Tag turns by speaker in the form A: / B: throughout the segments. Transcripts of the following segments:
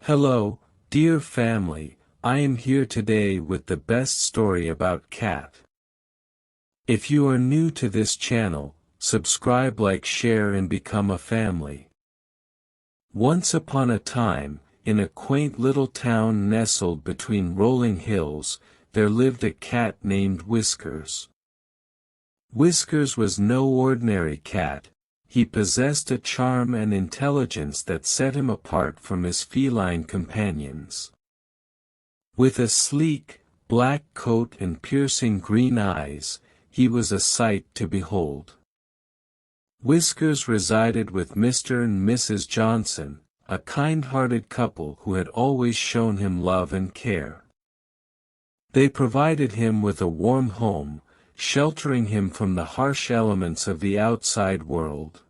A: Hello, dear family, I am here today with the best story about cat. If you are new to this channel, subscribe, like, share and become a family. Once upon a time, in a quaint little town nestled between rolling hills, there lived a cat named Whiskers. Whiskers was no ordinary cat. He possessed a charm and intelligence that set him apart from his feline companions. With a sleek, black coat and piercing green eyes, he was a sight to behold. Whiskers resided with Mr. and Mrs. Johnson, a kind-hearted couple who had always shown him love and care. They provided him with a warm home, sheltering him from the harsh elements of the outside world.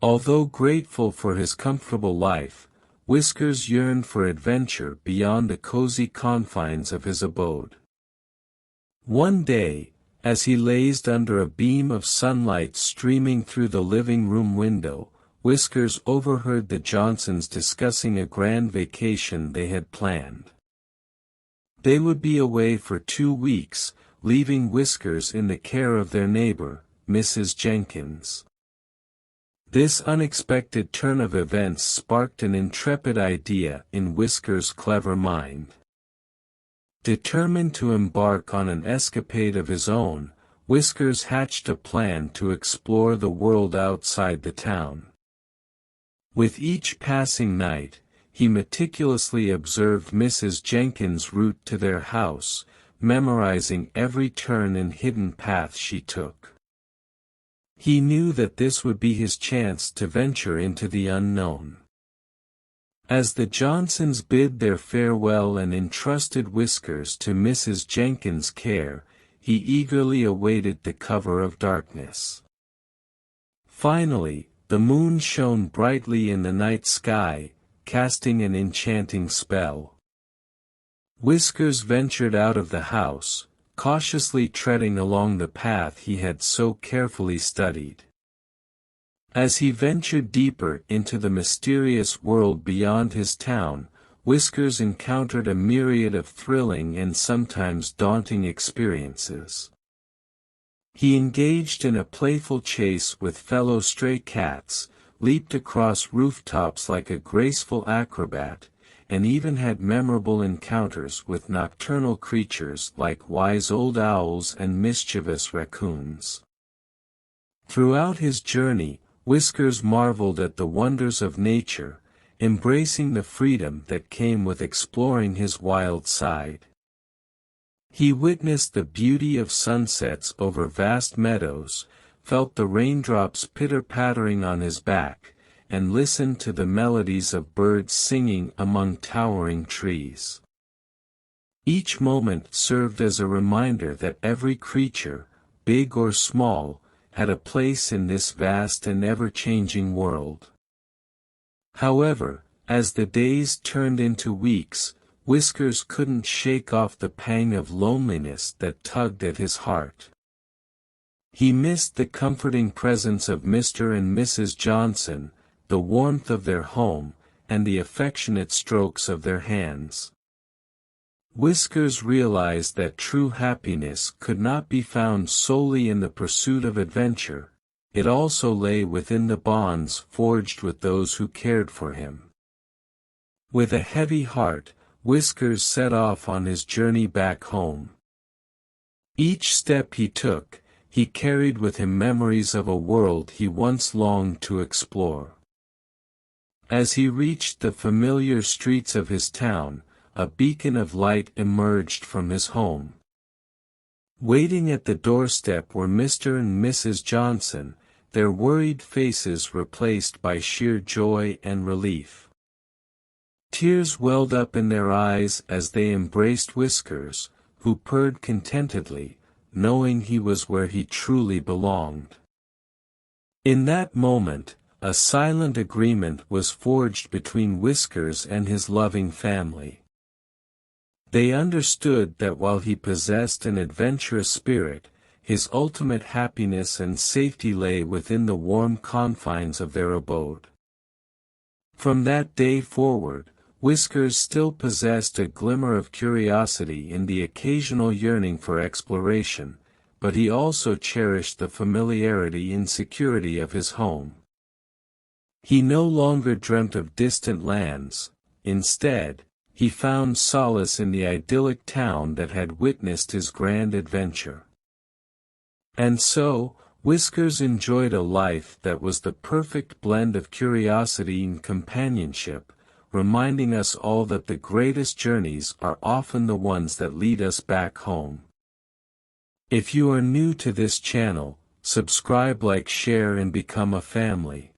A: Although grateful for his comfortable life, Whiskers yearned for adventure beyond the cozy confines of his abode. One day, as he lazed under a beam of sunlight streaming through the living room window, Whiskers overheard the Johnsons discussing a grand vacation they had planned. They would be away for 2 weeks, leaving Whiskers in the care of their neighbor, Mrs. Jenkins. This unexpected turn of events sparked an intrepid idea in Whiskers' clever mind. Determined to embark on an escapade of his own, Whiskers hatched a plan to explore the world outside the town. With each passing night, he meticulously observed Mrs. Jenkins' route to their house, memorizing every turn and hidden path she took. He knew that this would be his chance to venture into the unknown. As the Johnsons bid their farewell and entrusted Whiskers to Mrs. Jenkins' care, he eagerly awaited the cover of darkness. Finally, the moon shone brightly in the night sky, casting an enchanting spell. Whiskers ventured out of the house, cautiously treading along the path he had so carefully studied. As he ventured deeper into the mysterious world beyond his town, Whiskers encountered a myriad of thrilling and sometimes daunting experiences. He engaged in a playful chase with fellow stray cats, leaped across rooftops like a graceful acrobat, and even had memorable encounters with nocturnal creatures like wise old owls and mischievous raccoons. Throughout his journey, Whiskers marveled at the wonders of nature, embracing the freedom that came with exploring his wild side. He witnessed the beauty of sunsets over vast meadows, felt the raindrops pitter-pattering on his back, and listened to the melodies of birds singing among towering trees. Each moment served as a reminder that every creature, big or small, had a place in this vast and ever-changing world. However, as the days turned into weeks, Whiskers couldn't shake off the pang of loneliness that tugged at his heart. He missed the comforting presence of Mr. and Mrs. Johnson, the warmth of their home, and the affectionate strokes of their hands. Whiskers realized that true happiness could not be found solely in the pursuit of adventure, it also lay within the bonds forged with those who cared for him. With a heavy heart, Whiskers set off on his journey back home. Each step he took, he carried with him memories of a world he once longed to explore. As he reached the familiar streets of his town, a beacon of light emerged from his home. Waiting at the doorstep were Mr. and Mrs. Johnson, their worried faces replaced by sheer joy and relief. Tears welled up in their eyes as they embraced Whiskers, who purred contentedly, knowing he was where he truly belonged. In that moment, a silent agreement was forged between Whiskers and his loving family. They understood that while he possessed an adventurous spirit, his ultimate happiness and safety lay within the warm confines of their abode. From that day forward, Whiskers still possessed a glimmer of curiosity and the occasional yearning for exploration, but he also cherished the familiarity and security of his home. He no longer dreamt of distant lands. Instead, he found solace in the idyllic town that had witnessed his grand adventure. And so, Whiskers enjoyed a life that was the perfect blend of curiosity and companionship, reminding us all that the greatest journeys are often the ones that lead us back home. If you are new to this channel, subscribe, like, share and become a family.